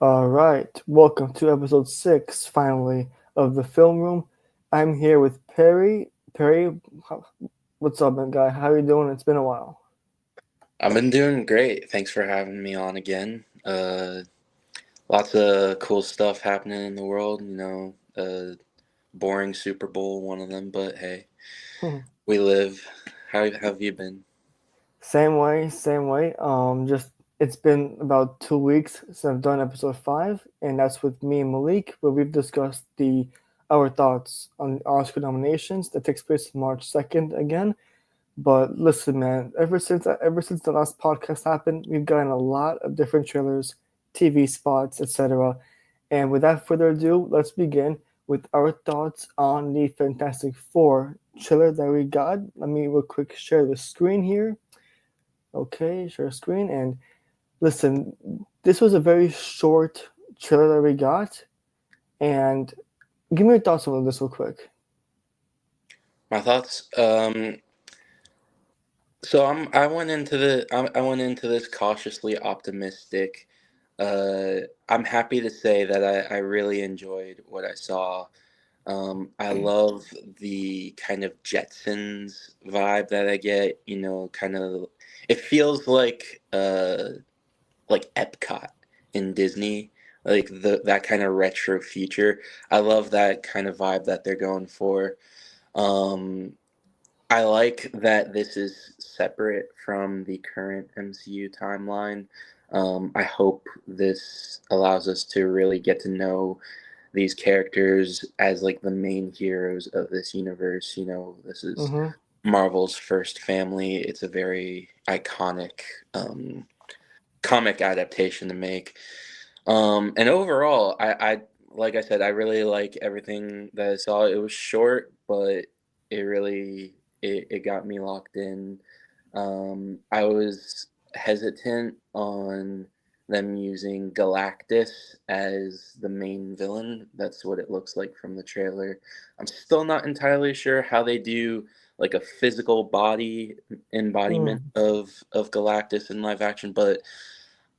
All right, welcome to episode 6, finally, of the Film Room. I'm here with Perry. Perry, what's up, man, guy? How you doing? It's been a while. I've been doing great. Thanks for having me on again. Lots of cool stuff happening in the world. Boring Super Bowl, one of them, but hey, we live. How have you been? Same way, same way. Just it's been about 2 weeks since I've done episode 5, and that's with me and Malik, where we've discussed the our thoughts on Oscar nominations that takes place March 2nd again. But listen, man, ever since the last podcast happened, we've gotten a lot of different trailers, TV spots, etc. And without further ado, let's begin with our thoughts on the Fantastic Four trailer that we got. Let me real quick share the screen here. Okay, share screen. And listen, this was a very short trailer that we got. And give me your thoughts on this real quick. My thoughts. I went into this cautiously optimistic. I'm happy to say that I really enjoyed what I saw. I love the kind of Jetsons vibe that I get. Kind of it feels like Epcot in Disney, like that kind of retro future. I love that kind of vibe that they're going for. Um, I like that this is separate from the current MCU timeline. I hope this allows us to really get to know these characters as like the main heroes of this universe. This is Mm-hmm. Marvel's first family. It's a very iconic comic adaptation to make. And overall, I like I said, I really like everything that I saw. It was short, but it really it got me locked in. I was hesitant on them using Galactus as the main villain. That's what it looks like from the trailer. I'm still not entirely sure how they do like a physical body embodiment Mm. of Galactus in live action, but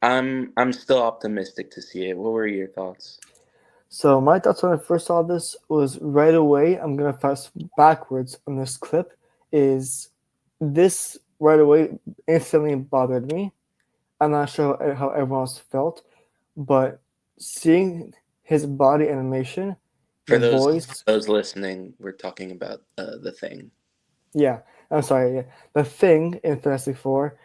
I'm still optimistic to see it. What were your thoughts? So my thoughts when I first saw this was right away. I'm gonna fast backwards on this clip. Is this right away instantly bothered me? I'm not sure how everyone else felt, but seeing his body animation, For the those voice, those listening, we're talking about the thing. yeah, I'm sorry, yeah, the thing in Fantastic Four,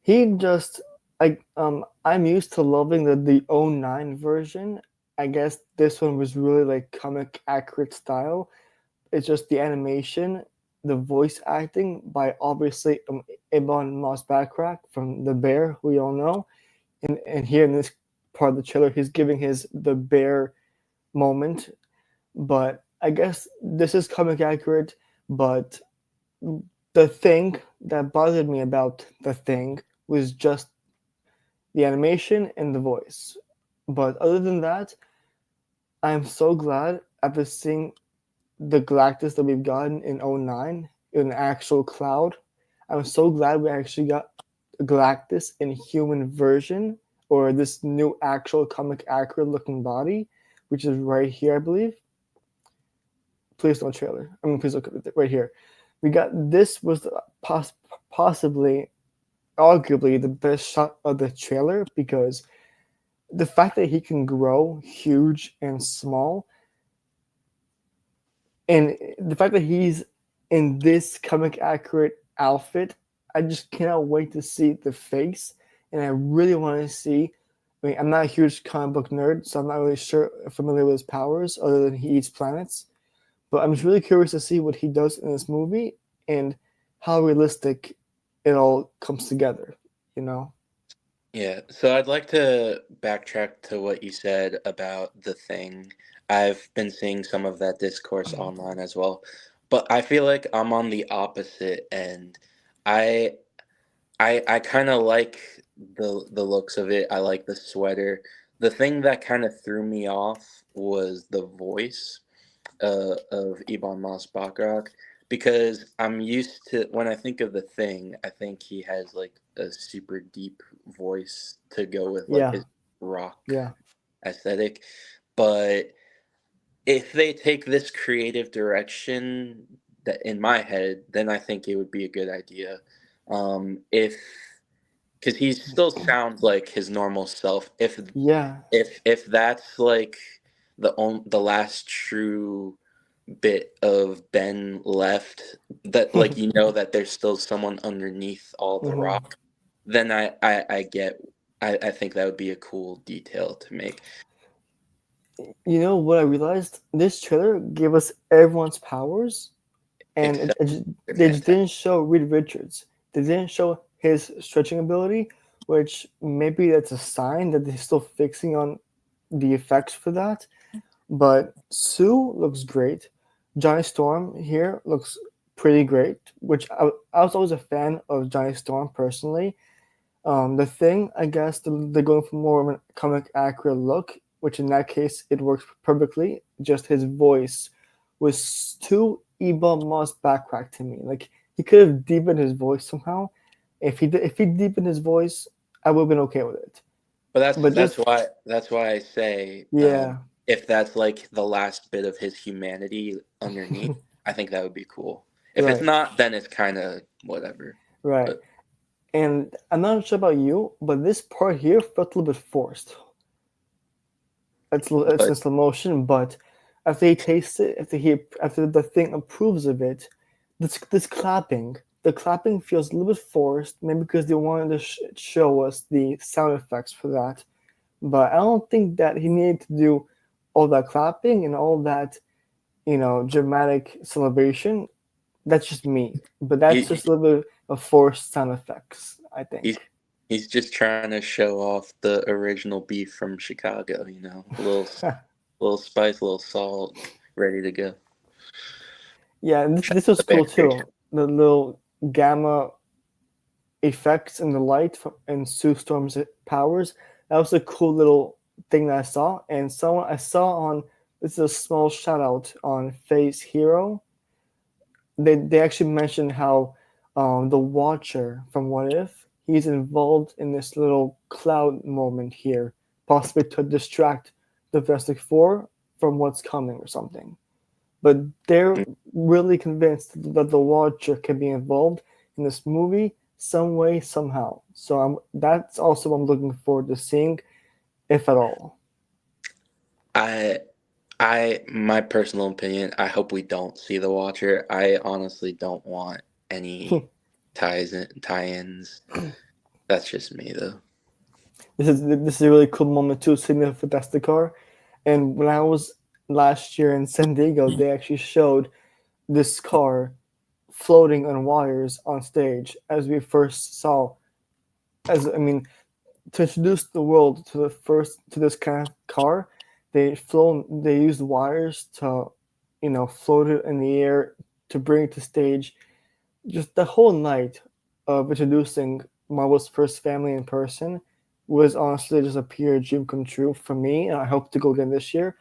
he just I'm used to loving the '09 version. I guess this one was really like comic accurate style. It's just the animation, the voice acting by obviously Ibon Moss Backrack from The Bear, who we all know. And here in this part of the trailer, he's giving his The Bear moment. But I guess this is comic accurate, but the thing that bothered me about the thing was just the animation and the voice. But other than that, I'm so glad after seeing the Galactus that we've gotten in '09 in an actual cloud. I'm so glad we actually got Galactus in human version or this new actual comic accurate looking body, which is right here, I believe. Please don't trailer. I mean, please look at it right here. We got this was possibly, arguably the best shot of the trailer because the fact that he can grow huge and small, and the fact that he's in this comic accurate outfit, I just cannot wait to see the face, and I really want to see. I mean, I'm not a huge comic book nerd, so I'm not really sure familiar with his powers other than he eats planets. But I'm just really curious to see what he does in this movie and how realistic it all comes together. You know? Yeah, so I'd like to backtrack to what you said about the thing. I've been seeing some of that discourse online as well, but I feel like I'm on the opposite end. I I kind of like the looks of it. I like the sweater. The thing that kind of threw me off was the voice of Ebon Moss-Bachrach because I'm used to when I think of the thing, I think he has like a super deep voice to go with like Yeah, his rock yeah. aesthetic. But if they take this creative direction, that in my head, then I think it would be a good idea. If because he still sounds like his normal self. Yeah. If that's like the last true bit of Ben left, that like that there's still someone underneath all the Hmm. rock, then I get I think that would be a cool detail to make. You know what I realized? This trailer gave us everyone's powers, and Except they're they just fantastic. didn't show Reed Richards. They didn't show his stretching ability, which maybe that's a sign that they're still fixing on the effects for that. But Sue looks great. Johnny Storm here looks pretty great, which I was always a fan of Johnny Storm personally. The thing, I guess, they're going for more of a comic accurate look, which in that case it works perfectly. Just his voice was too Eba Moss backcrack to me. Like he could have deepened his voice somehow. If he deepened his voice, I would have been okay with it. But But just that's why I say, yeah, if that's like the last bit of his humanity underneath, I think that would be cool. If it's right, not, then it's kind of whatever. right. But And I'm not sure about you, but this part here felt a little bit forced. It's but in slow motion, but after he tastes it, after the thing approves of it, this clapping, the clapping feels a little bit forced, maybe because they wanted to show us the sound effects for that. But I don't think that he needed to do all that clapping and all that, dramatic celebration. That's just me, but that's he just a little bit of forced sound effects, I he's think. he's just trying to show off the original beef from Chicago. A little spice, a little salt, ready to go. Yeah, and Shout this out was to cool penetration. too. The little gamma effects in the light and Sue Storm's powers. That was a cool little thing that I saw. And someone I saw on this is a small shout out on Face Hero. They actually mentioned how the Watcher from What If he's involved in this little cloud moment here, possibly to distract the Fantastic Four from what's coming or something. But they're really convinced that the Watcher can be involved in this movie some way somehow. So that's also what I'm looking forward to seeing, if at all. I my personal opinion, I hope we don't see the Watcher. I honestly don't want any tie-ins. That's just me though. This is a really cool moment too, seeing the Fantastic Car. And when I was last year in San Diego, they actually showed this car floating on wires on stage as we first saw. As I mean, to introduce the world to this kind of car, they used wires to, float it in the air to bring it to stage. Just the whole night of introducing Marvel's first family in person was honestly just a pure dream come true for me, and I hope to go again this year.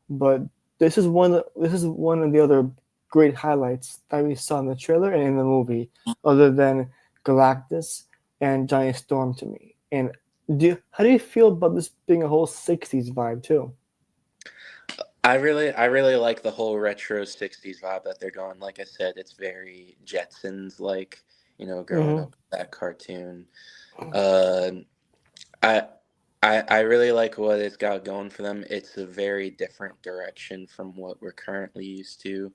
But this is one of the other great highlights that we saw in the trailer and in the movie, other than Galactus and Giant Storm to me. And how do you feel about this being a whole '60s vibe too? I really like the whole retro '60s vibe that they're going. Like I said, it's very Jetsons like, growing Hmm. up with that cartoon. Uh, I I really like what it's got going for them. It's a very different direction from what we're currently used to.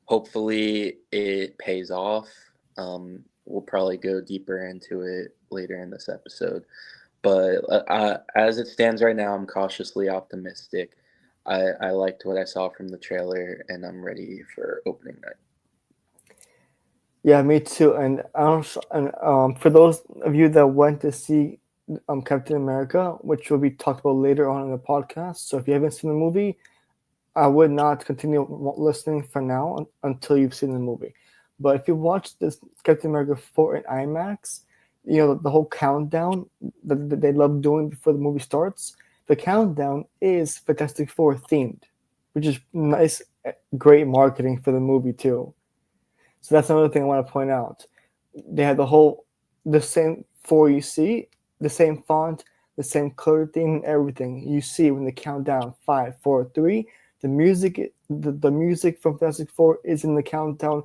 Hopefully, it pays off. We'll probably go deeper into it later in this episode. But as it stands right now, I'm cautiously optimistic. I liked what I saw from the trailer, and I'm ready for opening night. Yeah, me too. And I don't, and for those of you that went to see Captain America, which will be talked about later on in the podcast, so if you haven't seen the movie, I would not continue listening for now until you've seen the movie. But if you watch this Captain America 4 in IMAX, the whole countdown that they love doing before the movie starts, the countdown is Fantastic Four themed, which is nice, great marketing for the movie too. So that's another thing I want to point out. They had the same four you see, the same font, the same color theme, everything. You see when they count down five, four, three. The music from Fantastic Four is in the countdown.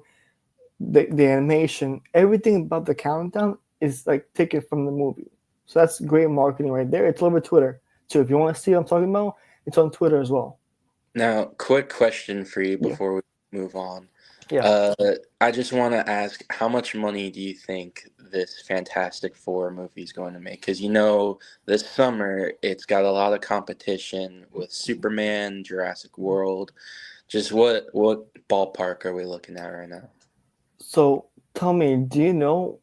The animation, everything about the countdown is like taken from the movie. So that's great marketing right there. It's over Twitter too. If you want to see what I'm talking about, it's on Twitter as well. Now, quick question for you Yeah, before we move on. yeah. Uh, I just want to ask, how much money do you think this Fantastic Four movie is going to make? Because this summer it's got a lot of competition with Superman, Jurassic World. Just what ballpark are we looking at right now? So tell me, do you know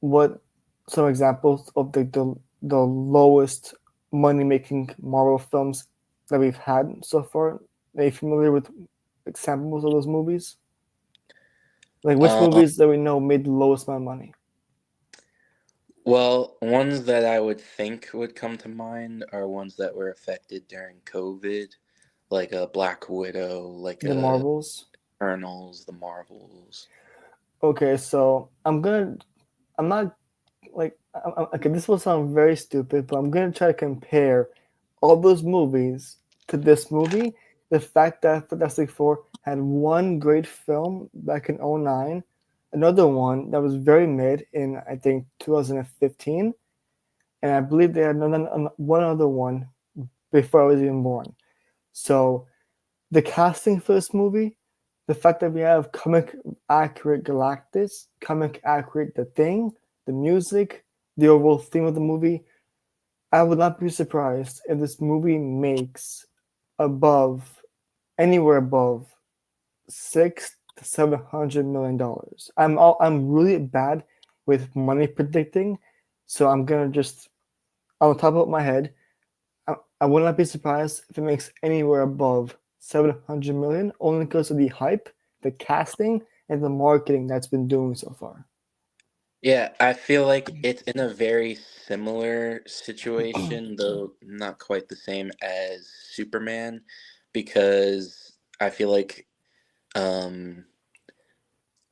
what some examples of the lowest money making Marvel films that we've had so far? Are you familiar with examples of those movies? Like which Um, movies that we know made the lowest amount of money? well, ones that I would think would come to mind are ones that were affected during COVID, like a Black Widow, like The a Marvels. Eternals, the Marvels. Okay, so I'm not like okay, this will sound very stupid, but I'm gonna try to compare all those movies to this movie. The fact that Fantastic Four had one great film back in '09, another one that was very mid in I think 2015, and I believe they had one other one before I was even born. So the casting for this movie, the fact that we have comic accurate Galactus, comic accurate The Thing, the music, the overall theme of the movie, I would not be surprised if this movie makes above anywhere above 6 to 700 million dollars. I'm really bad with money predicting, so I'm gonna just on the top of my head, I would not be surprised if it makes anywhere above 700 million, only because of the hype, the casting, and the marketing that's been doing so far. Yeah, I feel like it's in a very similar situation, though not quite the same as Superman, because I feel like um,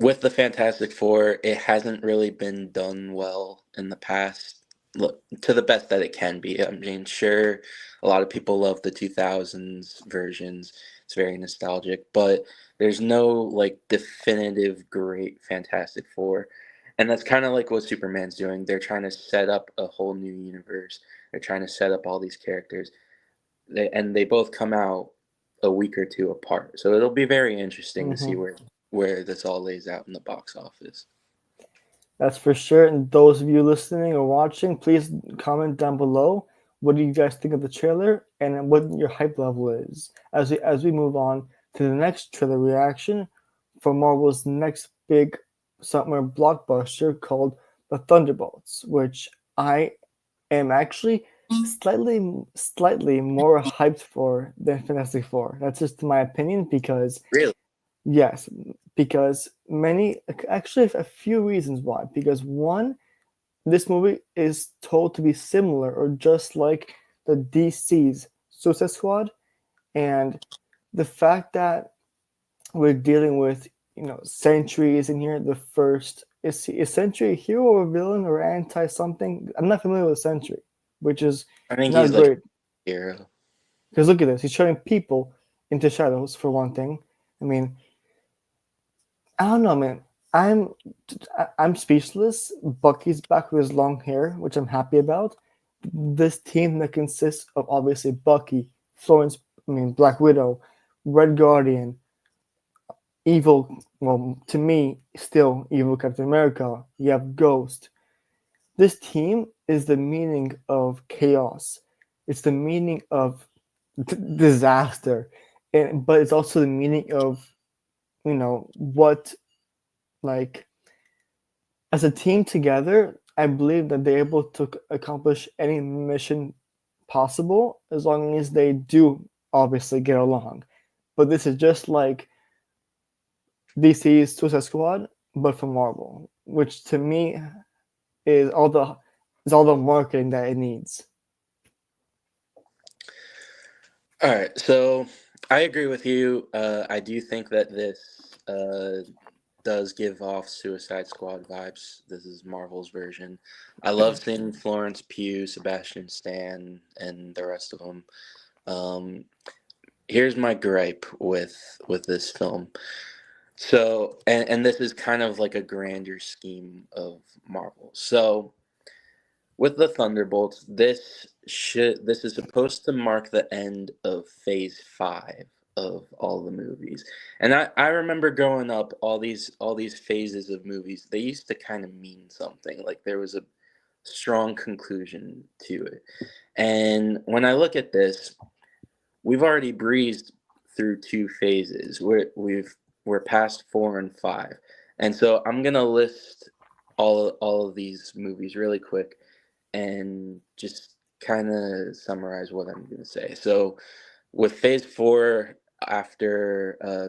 with the Fantastic Four, it hasn't really been done well in the past, look, to the best that it can be. I mean, sure, a lot of people love the 2000s versions. It's very nostalgic, but there's no like definitive great Fantastic Four. And that's kind of like what Superman's doing. They're trying to set up a whole new universe. They're trying to set up all these characters. And they both come out a week or two apart. So it'll be very interesting to see Hmm. where this all lays out in the box office. That's for sure. And those of you listening or watching, please comment down below. What do you guys think of the trailer and what your hype level is as we move on to the next trailer reaction for Marvel's next big summer blockbuster called the Thunderbolts, which I am actually slightly more hyped for than Fantastic Four. That's just my opinion because Really? yes, because many actually a few reasons why. Because one, this movie is told to be similar or just like the DC's Suicide Squad, and the fact that we're dealing with Sentry is in here. The first is Sentry a hero or a villain or anti something? I'm not familiar with Sentry, which is I think not he's like great. a hero. Because look at this, he's turning people into shadows for one thing. I mean, I don't know, man. I'm I'm speechless. Bucky's back with his long hair, which I'm happy about. This team that consists of obviously Bucky, Florence, Black Widow, Red Guardian, evil. Well, to me, still evil Captain America. You have Ghost. This team is the meaning of chaos. It's the meaning of disaster, and but it's also the meaning of what like as a team together, I believe that they're able to accomplish any mission possible as long as they do obviously get along. But this is just like DC's Suicide Squad, but for Marvel, which to me is all the marketing that it needs. All right, so I agree with you. I do think that this does give off Suicide Squad vibes. This is Marvel's version. I love seeing Florence Pugh, Sebastian Stan, and the rest of them. Um, Here's my gripe with this film. So, and this is kind of like a grander scheme of Marvel. So, with the Thunderbolts, this is supposed to mark the end of Phase 5 of all the movies. And I remember growing up, all these phases of movies, they used to kind of mean something. Like there was a strong conclusion to it. And when I look at this, we've already breezed through two phases. We're past 4 and 5, and so I'm gonna list all of these movies really quick and just kind of summarize what I'm gonna say. So with Phase 4, after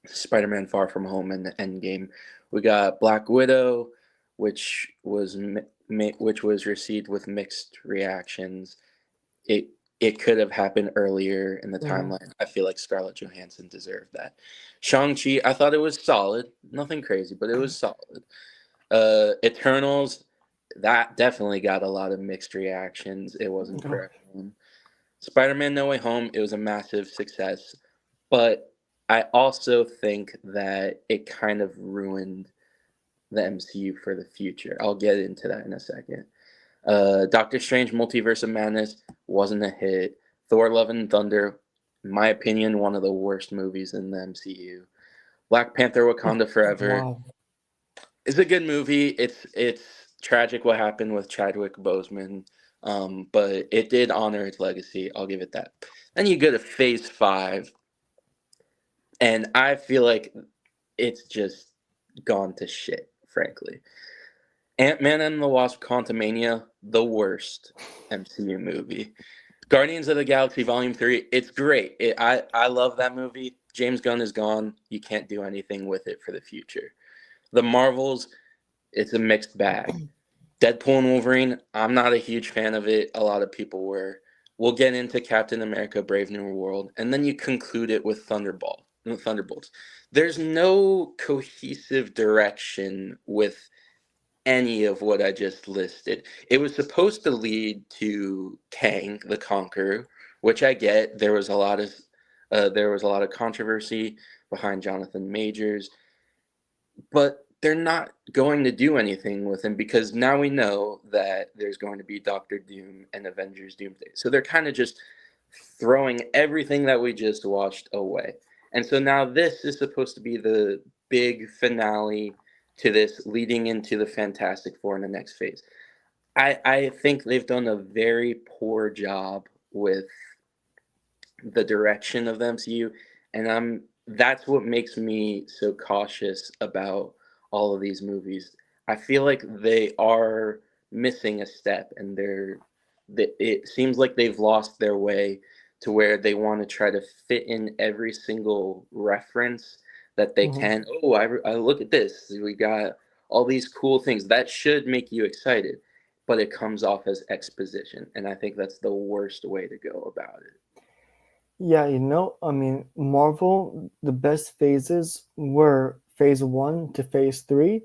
Spider-Man: Far From Home and the Endgame, we got Black Widow, which was which was received with mixed reactions. It could have happened earlier in the Mhm. timeline. I feel like Scarlett Johansson deserved that. Shang-Chi, I thought it was solid. Nothing crazy, but it was solid. Eternals, that definitely got a lot of mixed reactions. It wasn't Oh, for everyone. Spider-Man: No Way Home, it was a massive success, but I also think that it kind of ruined the MCU for the future. I'll get into that in a second. Doctor Strange Multiverse of Madness wasn't a hit. Thor Love and Thunder, in my opinion, one of the worst movies in the MCU. Black Panther Wakanda Forever wow. is a good movie. It's tragic what happened with Chadwick Boseman, but it did honor its legacy. I'll give it that. Then you go to Phase 5, and I feel like it's just gone to shit, frankly. Ant-Man and the Wasp: Quantumania, the worst MCU movie. Guardians of the Galaxy Volume 3, it's great. I love that movie. James Gunn is gone. You can't do anything with it for the future. The Marvels, it's a mixed bag. Deadpool and Wolverine, I'm not a huge fan of it. A lot of people were. We'll get into Captain America Brave New World, and then you conclude it with Thunderbolts. There's no cohesive direction with any of what I just listed. It was supposed to lead to Kang the Conqueror, which I get. There was a lot of controversy behind Jonathan Majors, but they're not going to do anything with him because now we know that there's going to be Doctor Doom and Avengers Doomsday. So they're kind of just throwing everything that we just watched away. And so now this is supposed to be the big finale to this, leading into the Fantastic Four in the next phase. I think they've done a very poor job with the direction of the MCU, and that's what makes me so cautious about all of these movies. I feel like they are missing a step, and it seems like they've lost their way to where they want to try to fit in every single reference that they Mhm. can. Oh, I look at this. We got all these cool things that should make you excited, but it comes off as exposition, and I think that's the worst way to go about it. Yeah, I mean, Marvel, the best phases were phase one to phase three,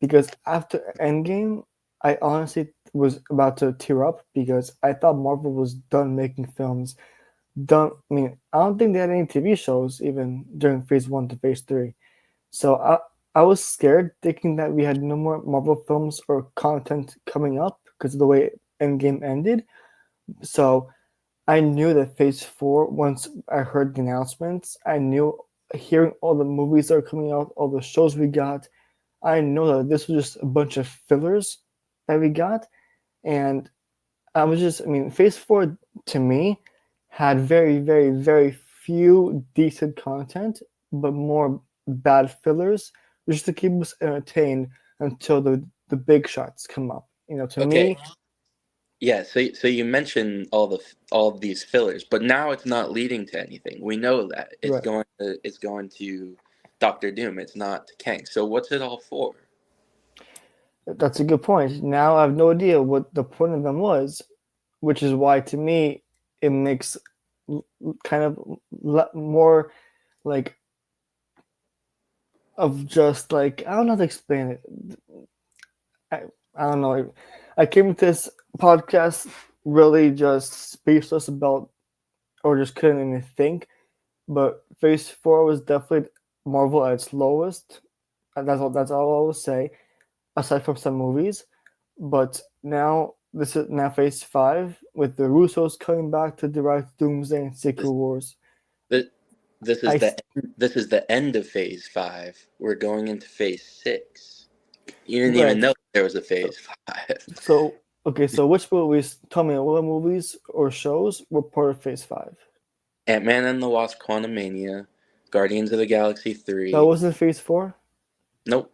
because after Endgame, I honestly was about to tear up because I thought Marvel was done making films. Done. I mean, I don't think they had any TV shows even during phase one to phase three. So I was scared thinking that we had no more Marvel films or content coming up because of the way Endgame ended. So I knew that Phase 4, once I heard the announcements, I knew, hearing all the movies that are coming out, all the shows we got, I know that this was just a bunch of fillers that we got. And I mean, Phase 4 to me had very, very, very few decent content, but more bad fillers, just to keep us entertained until the big shots come up. To Okay, me, yeah, so you mentioned all of these fillers, but now it's not leading to anything. We know that right. it's going to Doctor Doom. It's not to Kang. So what's it all for? That's a good point. Now I have no idea what the point of them was, which is why to me it makes kind of more like of just like I don't know how to explain it. I, I don't know. I came to this podcast really just speechless about, or just couldn't even think. But Phase Four was definitely Marvel at its lowest. And that's all. That's all I will say. Aside from some movies, but now this is now Phase Five with the Russos coming back to direct Doomsday and Secret This Wars. this, this is I the end of Phase 5. We're going into Phase 6. You didn't even right. know there was a So, Phase 5. so okay. So which movies? Tell me what movies or shows were part of Phase Five? Ant-Man and the Wasp: Quantumania, Guardians of the Galaxy That 3. wasn't Phase Four. Nope.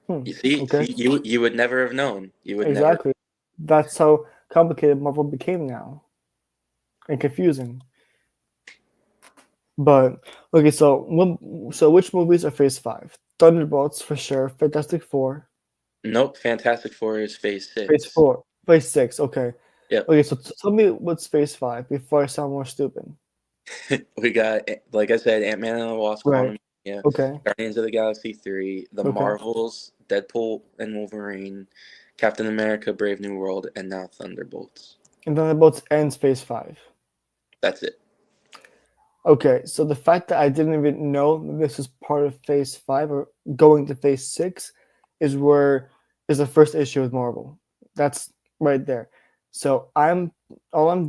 Hmm. You see, Okay. you would never have known. You would never. Exactly. That's how complicated Marvel became now and confusing. But okay, so which movies are Phase Five? Thunderbolts for sure. Fantastic Four. Nope. Fantastic Four is Phase Phase 6. Four. Phase Six. Okay. Yep. Okay. So tell me what's Phase Five before I sound more stupid. We got, like I said, Ant-Man and the Wasp: Right. Quantumania, Okay. Guardians of the Galaxy 3, The Okay. Marvels, Deadpool and Wolverine, Captain America: Brave New World, and now Thunderbolts. And Thunderbolts ends Phase Five. That's it. Okay. So the fact that I didn't even know that this is part of Phase Five or going to Phase Six is where is the first issue with Marvel. That's right there. So I'm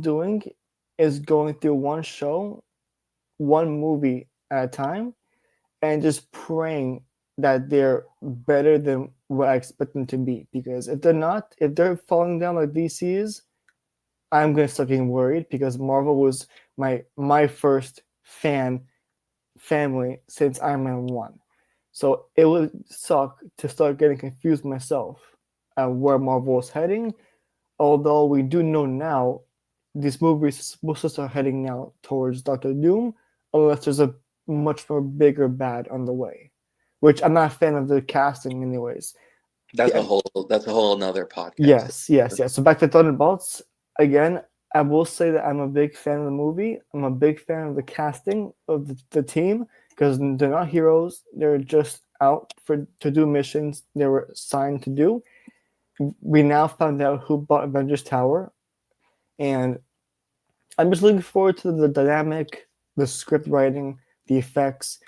doing is going through one show, one movie at a time, and just praying that they're better than what I expect them to be. Because if they're not, if they're falling down like DC is, I'm gonna start getting worried because Marvel was my first family since Iron Man 1. So it would suck to start getting confused myself at where Marvel is heading. Although we do know now these movies are supposed to start heading now towards Doctor Doom, unless there's a much more bigger bad on the way. Which I'm not a fan of the casting, anyways. That's a Yeah, whole that's a whole another podcast. yes. So back to Thunderbolts again. I will say that I'm a big fan of the movie. I'm a big fan of the casting of the team because they're not heroes. They're just out for to do missions they were assigned to do. We now found out who bought Avengers Tower, and I'm just looking forward to the dynamic, the script writing, the effects,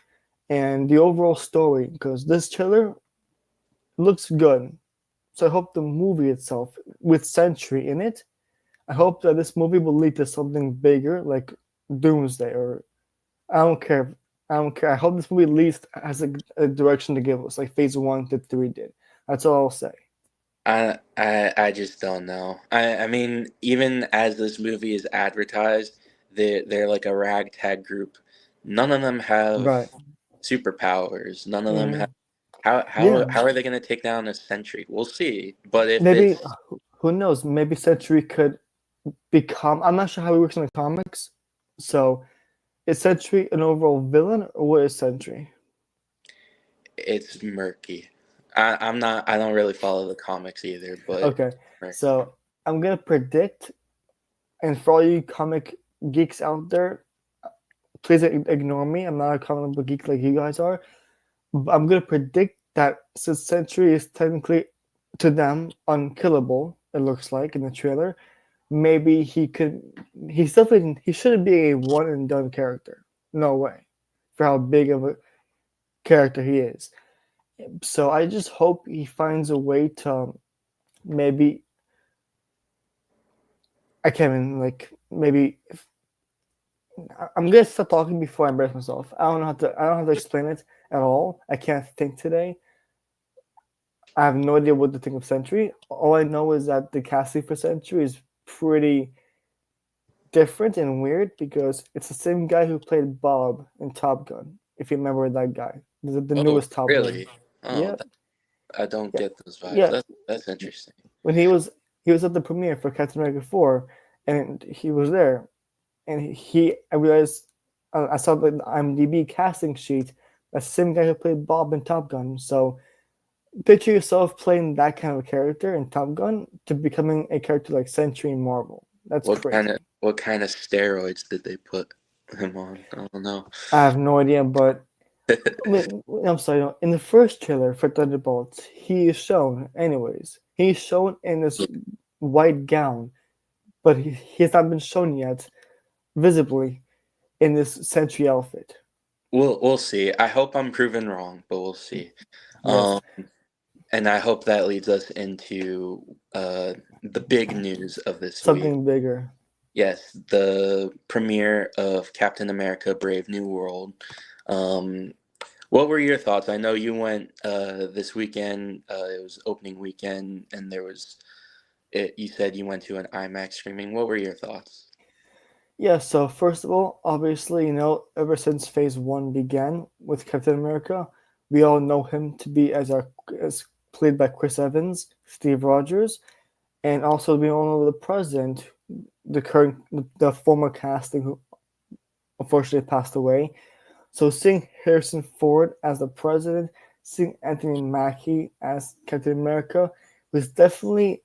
and the overall story because this trailer looks good. So I hope the movie itself, with Sentry in it, I hope that this movie will lead to something bigger like Doomsday or I don't care. I don't care. I hope this movie at least has a direction to give us, like Phase 1 to 3 did. That's all I'll say. I just don't know. I mean, even as this movie is advertised, they're like a ragtag group. None of them have Right. superpowers. None of them Hmm. have. Yeah. How are they going to take down a sentry? We'll see. But if Maybe, it's who knows? Maybe Sentry could become. I'm not sure how he works in the comics. So, is Sentry an overall villain or what is Sentry? it's murky. I'm not. I don't really follow the comics either, but Okay. murky. So, I'm going to predict, and for all you comic geeks out there, please ignore me. I'm not a comic book geek like you guys are. I'm gonna predict that since Sentry is technically to them unkillable, it looks like in the trailer, maybe he could. He's definitely he shouldn't be a one and done character. No way, for how big of a character he is. So I just hope he finds a way to maybe I can't even like maybe I'm gonna stop talking before I embarrass myself. I don't know how to explain it at all. I can't think today. I have no idea what to think of Sentry. All I know is that the casting for Sentry is pretty different and weird because it's the same guy who played Bob in Top Gun. If you remember that guy, the Oh, newest Top Gun. really? Oh, Yeah, I don't yeah, get those vibes. yeah. That's interesting. When he was at the premiere for Captain America 4, and he was there, and I realized I saw the IMDb casting sheet. That's the same guy who played Bob in Top Gun. So picture yourself playing that kind of character in Top Gun to becoming a character like Sentry in Marvel. That's crazy. What kind of steroids did they put him on? I don't know. I have no idea, but I mean, I'm sorry. No, in the first trailer for Thunderbolts, he is shown, anyways. He's shown in this white gown, but he has not been shown yet visibly in this Sentry outfit. We'll see. I hope I'm proven wrong, but we'll see. Yes, Um, and I hope that leads us into the big news of this week. something bigger. Yes, the premiere of Captain America: Brave New World. Um, what were your thoughts? I know you went this weekend. It was opening weekend, and there was. You said you went to an IMAX screening. What were your thoughts? Yeah, so first of all, obviously, ever since Phase 1 began with Captain America, we all know him to be as played by Chris Evans, Steve Rogers, and also we all know the president, the former casting who unfortunately passed away. So seeing Harrison Ford as the president, seeing Anthony Mackie as Captain America was definitely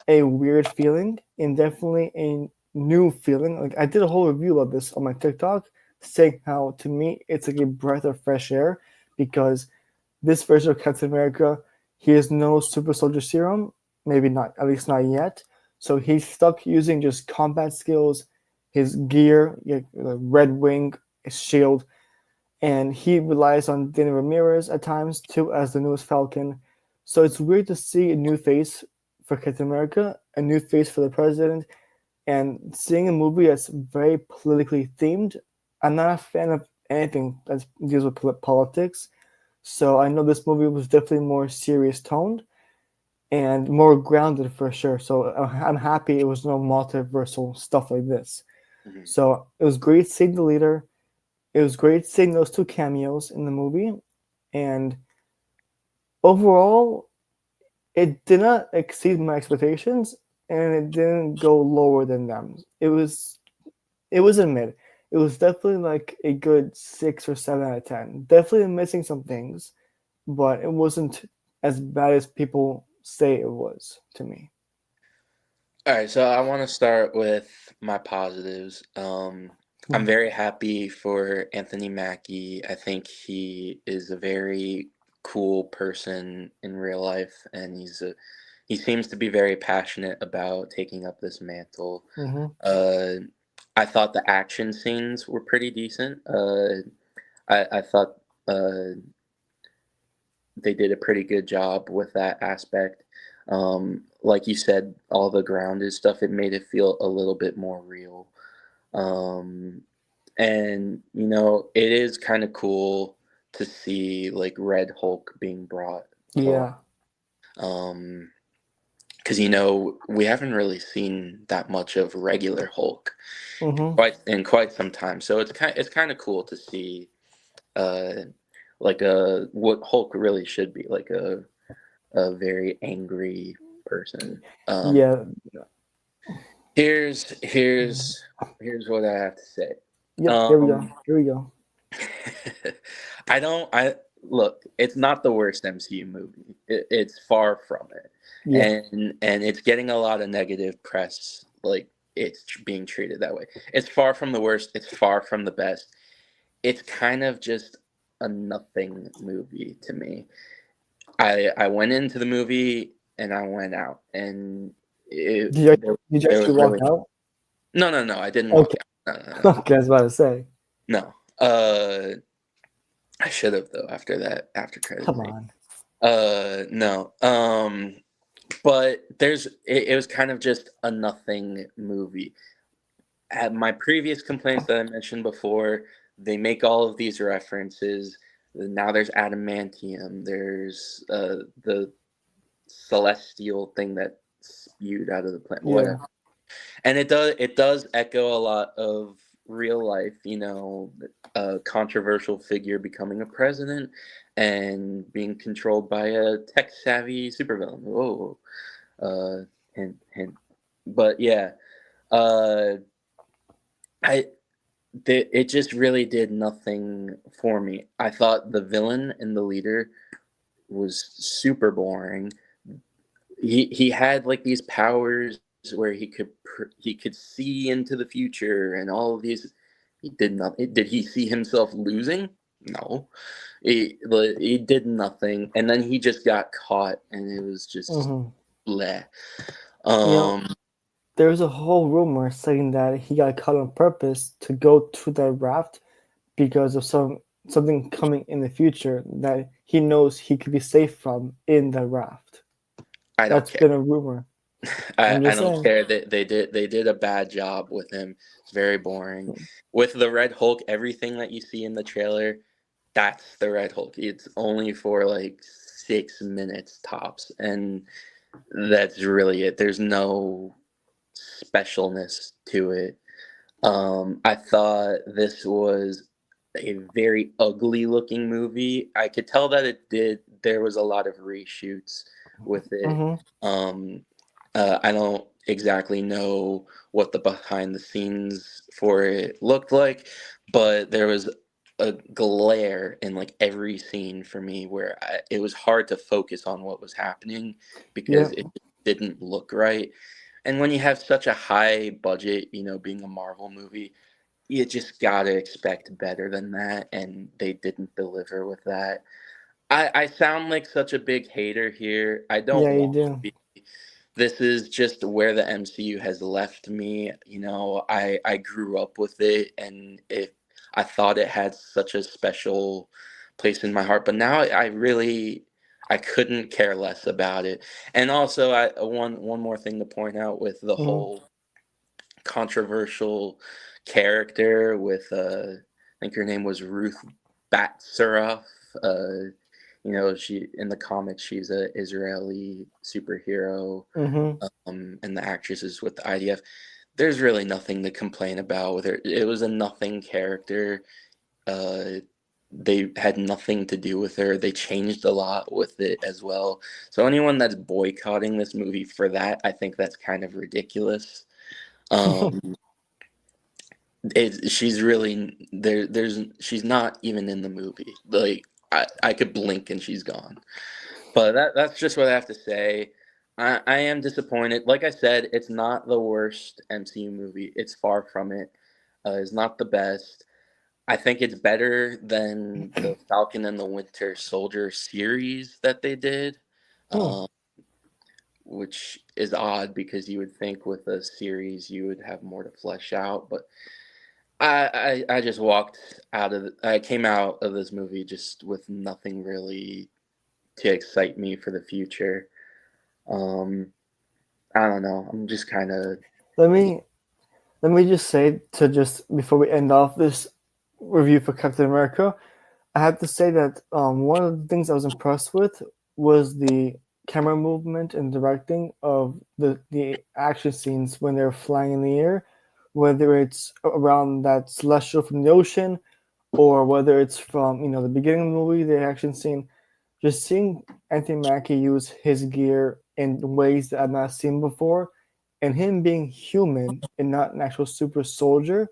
a weird feeling and definitely a new feeling. Like I did a whole review of this on my TikTok, saying how to me it's like a breath of fresh air because this version of Captain America, he has no super soldier serum, maybe not, at least not yet. So he's stuck using just combat skills, his gear, the red wing, his shield, and he relies on Dana Ramirez at times too as the newest Falcon. So it's weird to see a new face for Captain America, a new face for the president, and seeing a movie that's very politically themed. I'm not a fan of anything that deals with politics, so I know this movie was definitely more serious toned and more grounded for sure. So I'm happy it was no multiversal stuff like this. Mhm. So it was great seeing the leader. It was great seeing those two cameos in the movie, and overall, it did not exceed my expectations, and it didn't go lower than them. It was a mid. It was definitely like a good 6 or 7 out of 10. Definitely missing some things, but it wasn't as bad as people say it was to me. All right, so I want to start with my positives. I'm Mhm. very happy for Anthony Mackie. I think he is a very cool person in real life, and he seems to be very passionate about taking up this mantle. Mhm. Uh, I thought the action scenes were pretty decent. I thought uh, they did a pretty good job with that aspect. Like you said, all the grounded stuff, it made it feel a little bit more real. Um, and it is kind of cool to see like Red Hulk being brought to life. Yeah. Um, because we haven't really seen that much of regular Hulk Mhm. quite some time. So it's kind of cool to see uh like a what Hulk really should be, like a very angry person. Yeah. Here's here's here's what I have to say. Yep. Here we go. Um, Here we go. I don't. I look. It's not the worst MCU movie. It's far from it, Yeah. and it's getting a lot of negative press. Like it's being treated that way. It's far from the worst. It's far from the best. It's kind of just a nothing movie to me. I went into the movie and I went out, and Did you, there did you there actually was walk really out? no. I didn't walk Okay. out. No. Okay, I was about to say. No. I should have though after that after credit Come scene. on. No. But it was kind of just a nothing movie. At my previous complaints that I mentioned before, they make all of these references. Now there's adamantium. There's the celestial thing that spewed out of the planet. Yeah. Whatever. And it does echo a lot of real life, a controversial figure becoming a president and being controlled by a tech savvy supervillain. Whoa, hint, hint. But yeah, uh, I it just really did nothing for me. I thought the villain and the leader was super boring. He had like these powers where he could see into the future and all of these. He did not. Did he see himself losing? No, he did nothing, and then he just got caught, and it was just Hmm. bleh. You know, Um, there's a whole rumor saying that he got caught on purpose to go to that raft because of something coming in the future that he knows he could be safe from in the raft. I don't That's care. been a rumor. I'm I just don't saying. care that they did a bad job with him. It's very boring. With the Red Hulk, everything that you see in the trailer, that's the Red Hulk. It's only for like 6 minutes tops, and that's really it. There's no specialness to it. I thought this was a very ugly looking movie. I could tell that there was a lot of reshoots with it. Hmm. Um, I don't exactly know what the behind the scenes for it looked like, but there was a glare in like every scene for me where it was hard to focus on what was happening Yeah. because it didn't look right. And when you have such a high budget, being a Marvel movie, you just gotta expect better than that, and they didn't deliver with that. I sound like such a big hater here. I don't Yeah, you want to do. be. This is just where the MCU has left me. I grew up with it, and I thought it had such a special place in my heart, but now I couldn't care less about it. And also, one more thing to point out with the Hmm. whole controversial character with I think her name was Ruth Batsaroff. She in the comics she's a Israeli superhero, Hmm. and the actress is with the IDF. There's really nothing to complain about with her. It was a nothing character. Uh, they had nothing to do with her. They changed a lot with it as well. So anyone that's boycotting this movie for that, I think that's kind of ridiculous. Um, she's really there. She's not even in the movie. Like I could blink and she's gone. But that's just what I have to say. I am disappointed. Like I said, it's not the worst MCU movie. It's far from it. It's not the best. I think it's better than the Falcon and the Winter Soldier series that they did, Hmm. um, which is odd because you would think with a series you would have more to flesh out. But I just I came out of this movie just with nothing really to excite me for the future. Um, I don't know. I'm just kind of. Let me let me just say to just before we end off this review for Captain America, I have to say that one of the things I was impressed with was the camera movement and directing of the action scenes when they're flying in the air, whether it's around that celestial from the ocean or whether it's from the beginning of the movie, the action scene. Just seeing Anthony Mackie use his gear in ways that I've not seen before, and him being human and not an actual super soldier,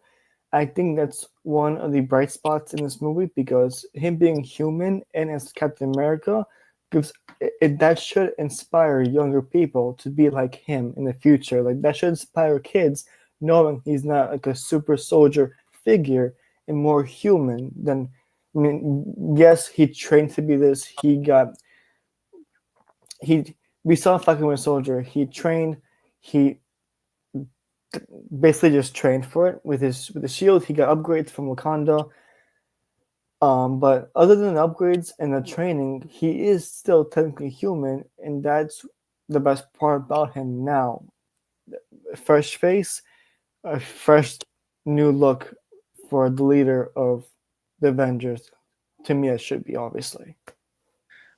I think that's one of the bright spots in this movie because him being human and as Captain America gives that should inspire younger people to be like him in the future. Like that should inspire kids knowing he's not like a super soldier figure and more human than. I mean, yes, he trained to be this. He we saw Falcon Winter Soldier. He trained. He basically just trained for it with his shield. He got upgrades from Wakanda. But other than the upgrades and the training, he is still technically human, and that's the best part about him now. Fresh face, a fresh new look for the leader of the Avengers. To me, it should be obviously.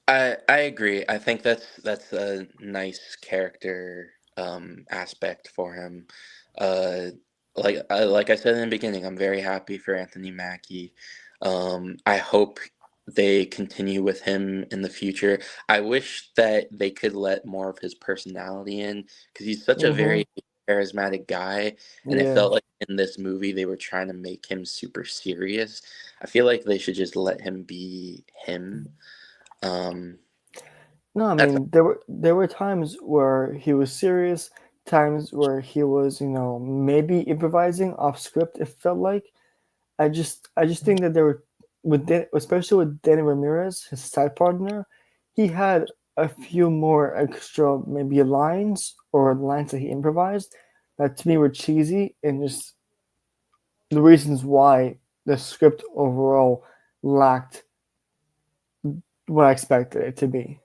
I agree. I think that's a nice character aspect for him. Uh, like I said in the beginning, I'm very happy for Anthony Mackie. I hope they continue with him in the future. I wish that they could let more of his personality in because he's such a Mm-hmm. very charismatic guy, and it Yeah. felt like in this movie they were trying to make him super serious. I feel like they should just let him be him. Um, No, I that's mean there were times where he was serious, times where he was maybe improvising off script. It felt like I just think that there were especially with Danny Ramirez, his side partner, he had a few more extra maybe lines or lines that he improvised that to me were cheesy and just the reasons why the script overall lacked what I expected it to be.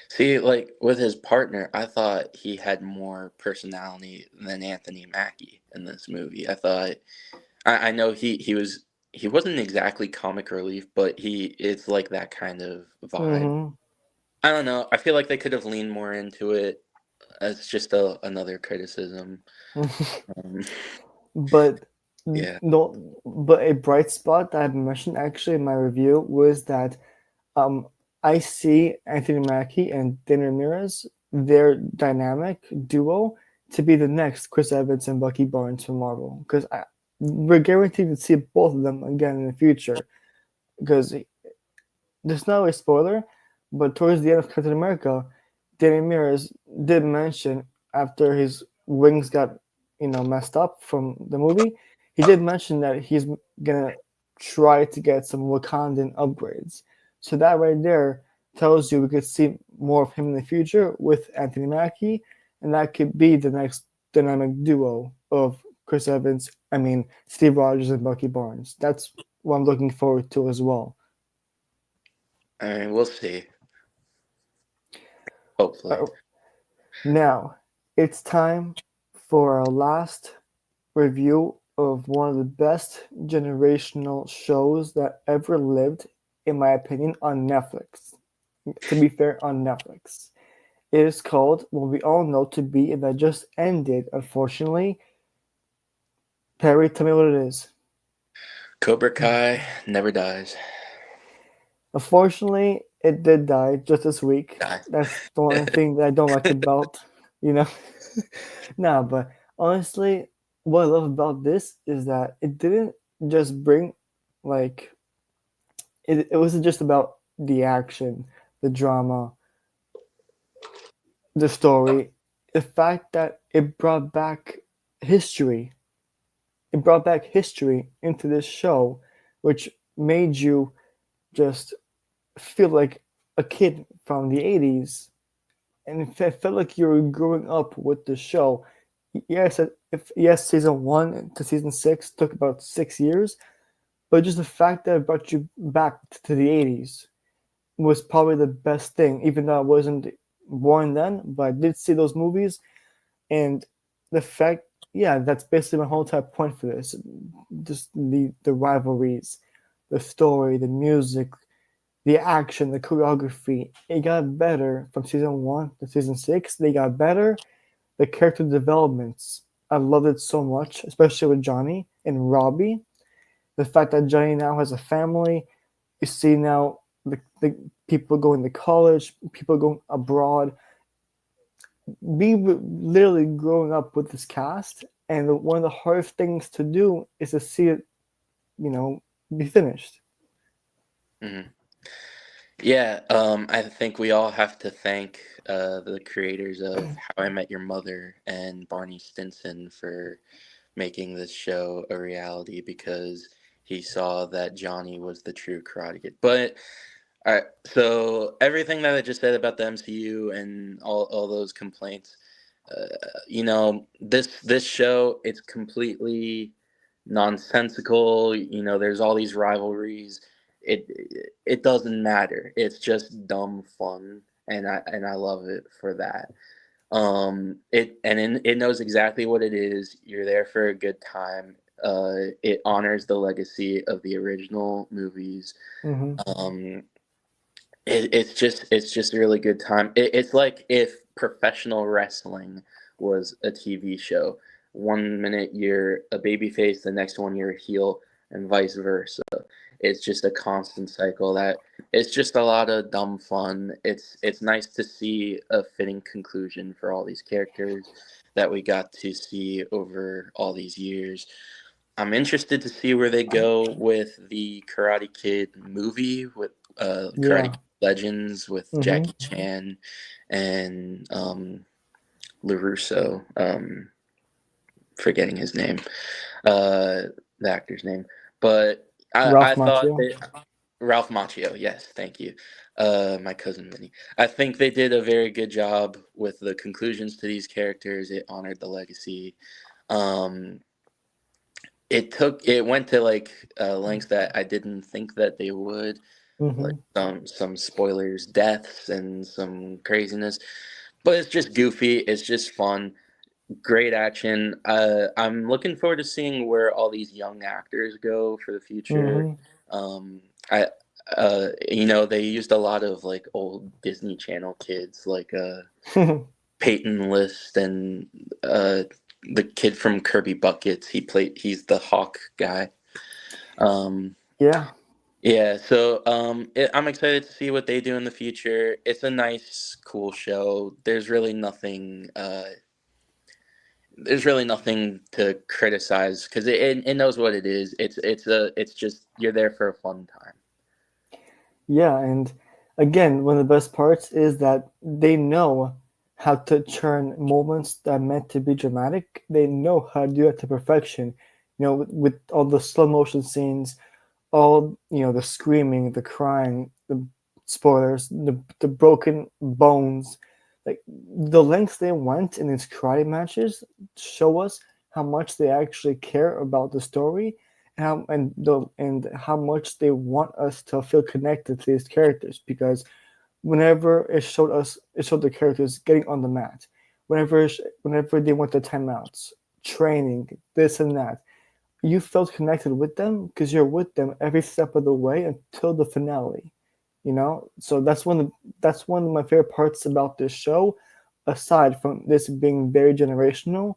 See, like with his partner, I thought he had more personality than Anthony Mackie in this movie. I thought I know he wasn't exactly comic relief, but he is like that kind of vibe. Hmm. I don't know. I feel like they could have leaned more into it. It's just another criticism. Um, But yeah. no, but a bright spot that I mentioned actually in my review was that um, I see Anthony Mackie and Dan Ramirez, their dynamic duo, to be the next Chris Evans and Bucky Barnes from Marvel. Because we're guaranteed to see both of them again in the future. Because there's no a spoiler, but towards the end of Captain America, Danny Ramirez did mention after his wings got messed up from the movie, he did mention that he's gonna try to get some Wakandan upgrades. So that right there tells you we could see more of him in the future with Anthony Mackie, and that could be the next dynamic duo of Chris Evans. I mean Steve Rogers and Bucky Barnes. That's what I'm looking forward to as well. I mean, we'll see. Hopefully. Uh, Now, it's time for our last review of one of the best generational shows that ever lived, in my opinion, on Netflix. To be fair, on Netflix. It is called what we all know to be, and that just ended, unfortunately. Perry, tell me what it is. Cobra Kai never dies. Unfortunately, it did die just this week. Die. That's the only thing that I don't like about, you know. No, but honestly, what I love about this is that it didn't just bring like it wasn't just about the action, the drama, the story. The fact that it brought back history. It brought back history into this show, which made you just feel like a kid from the 80s and it felt like you were growing up with the show. Yes, if yes, season one to season six took about 6 years, but just the fact that it brought you back to the 80s was probably the best thing. Even though I wasn't born then, but I did see those movies, and the fact, yeah, that's basically my whole entire point for this. Just the rivalries, the story, the music, the action, the choreography, it got better from season one to season six. They got better. The character developments, I loved it so much, especially with Johnny and Robbie. The fact that Johnny now has a family. You see now the people going to college, people going abroad. We were literally growing up with this cast, and one of the hardest things to do is to see it, you know, be finished. Mhm. Yeah, I think we all have to thank the creators of How I Met Your Mother and Barney Stinson for making this show a reality because he saw that Johnny was the true Karate Kid. But all right, so everything that I just said about the MCU and all those complaints, uh, this show, it's completely nonsensical. There's all these rivalries. It doesn't matter. It's just dumb fun, and I love it for that. It knows exactly what it is. You're there for a good time. It honors the legacy of the original movies. Hmm. Um, it's just a really good time. It's like if professional wrestling was a TV show. One minute you're a babyface, the next one you're a heel, and vice versa. It's just a constant cycle that it's just a lot of dumb fun. It's nice to see a fitting conclusion for all these characters that we got to see over all these years. I'm interested to see where they go with the Karate Kid movie with Karate Yeah. Kid Legends with Hmm. Jackie Chan and LaRusso. Forgetting his name, uh, the actor's name, but I Ralph thought Macchio. that. Ralph Macchio, yes, thank you. My cousin Vinny. I think they did a very good job with the conclusions to these characters. It honored the legacy. Um, it went to like lengths that I didn't think that they would, like Mm-hmm. some spoilers, deaths, and some craziness. But it's just goofy. It's just fun. Great action. I'm looking forward to seeing where all these young actors go for the future. Mm-hmm. I they used a lot of like old Disney Channel kids, like Peyton List and the kid from Kirby Buckets. He's the Hawk guy. Um, Yeah. yeah, so I'm excited to see what they do in the future. It's a nice, cool show. There's really nothing to criticize because it knows what it is. It's just you're there for a fun time. Yeah, and again, one of the best parts is that they know how to turn moments that are meant to be dramatic. They know how to do it to perfection. With all the slow motion scenes, all the screaming, the crying, the spoilers, the broken bones, like the lengths they went in these karate matches show us how much they actually care about the story and how much they want us to feel connected to these characters because whenever it showed the characters getting on the mat, whenever they went to timeouts, training, this and that, you felt connected with them because you're with them every step of the way until the finale. So that's one of my favorite parts about this show, aside from this being very generational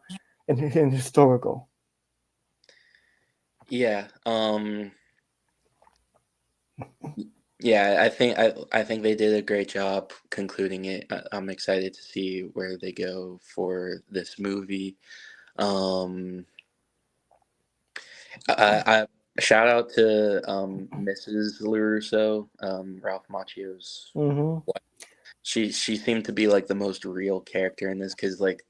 and historical. Yeah. Yeah, I think they did a great job concluding it. I'm excited to see where they go for this movie. Um, shout out to Mrs. LaRusso, Ralph Macchio's Hmm. wife. She seemed to be like the most real character in this because like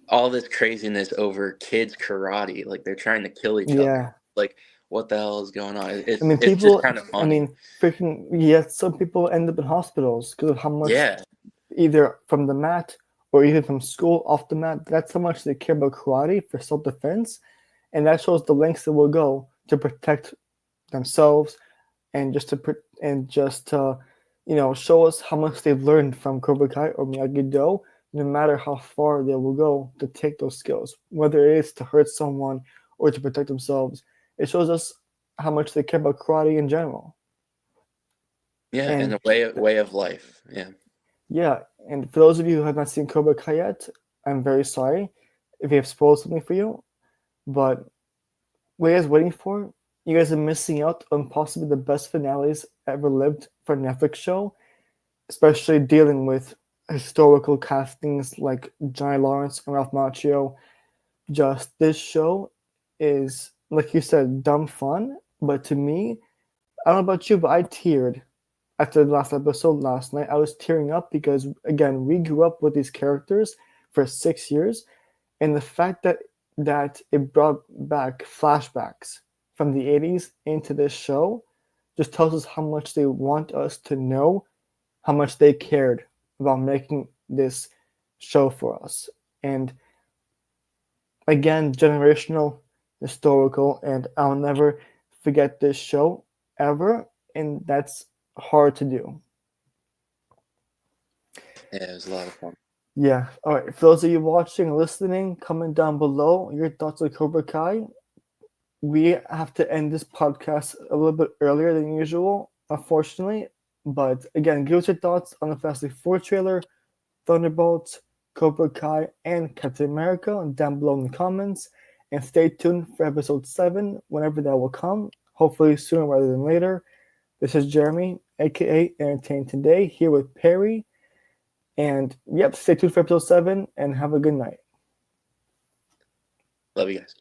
all this craziness over kids karate, like they're trying to kill each other. Yeah. Like what the hell is going on? I It's mean, it's just people. kind of I funny. mean, freaking. Yet some people end up in hospitals because of how much, Yeah, either from the mat or even from school off the mat. That's how much they care about karate for self-defense, and that shows the lengths they will go to protect themselves and just to show us how much they've learned from Cobra Kai or Miyagi Do, no matter how far they will go to take those skills, whether it is to hurt someone or to protect themselves. It shows us how much they care about karate in general. yeah, and And a way of life. Yeah. yeah, and for those of you who have not seen Cobra Kai yet, I'm very sorry if we have spoiled something for you, but what you guys waiting for? You guys are missing out on possibly the best finales ever lived for a Netflix show, especially dealing with historical castings like Johnny Lawrence and Ralph Macchio. Just this show is, like you said, dumb fun, but to me, I don't know about you, but I teared after the last episode last night. I was tearing up because, again, we grew up with these characters for 6 years, and the fact that it brought back flashbacks from the 80s into this show just tells us how much they want us to know how much they cared about making this show for us. And again, generational, historical, and I'll never forget this show ever, and that's hard to do. Yeah, it was a lot of fun. Yeah. All right. For those of you watching, listening, comment down below your thoughts on Cobra Kai. We have to end this podcast a little bit earlier than usual, unfortunately. But again, give us your thoughts on the Fast 4 trailer, Thunderbolts, Cobra Kai, and Captain America down below in the comments. And stay tuned for episode 7 whenever that will come, hopefully sooner rather than later. This is Jeremy, aka Entertain Today, here with Perry. And yep, stay tuned for episode 7 and have a good night. Love you guys.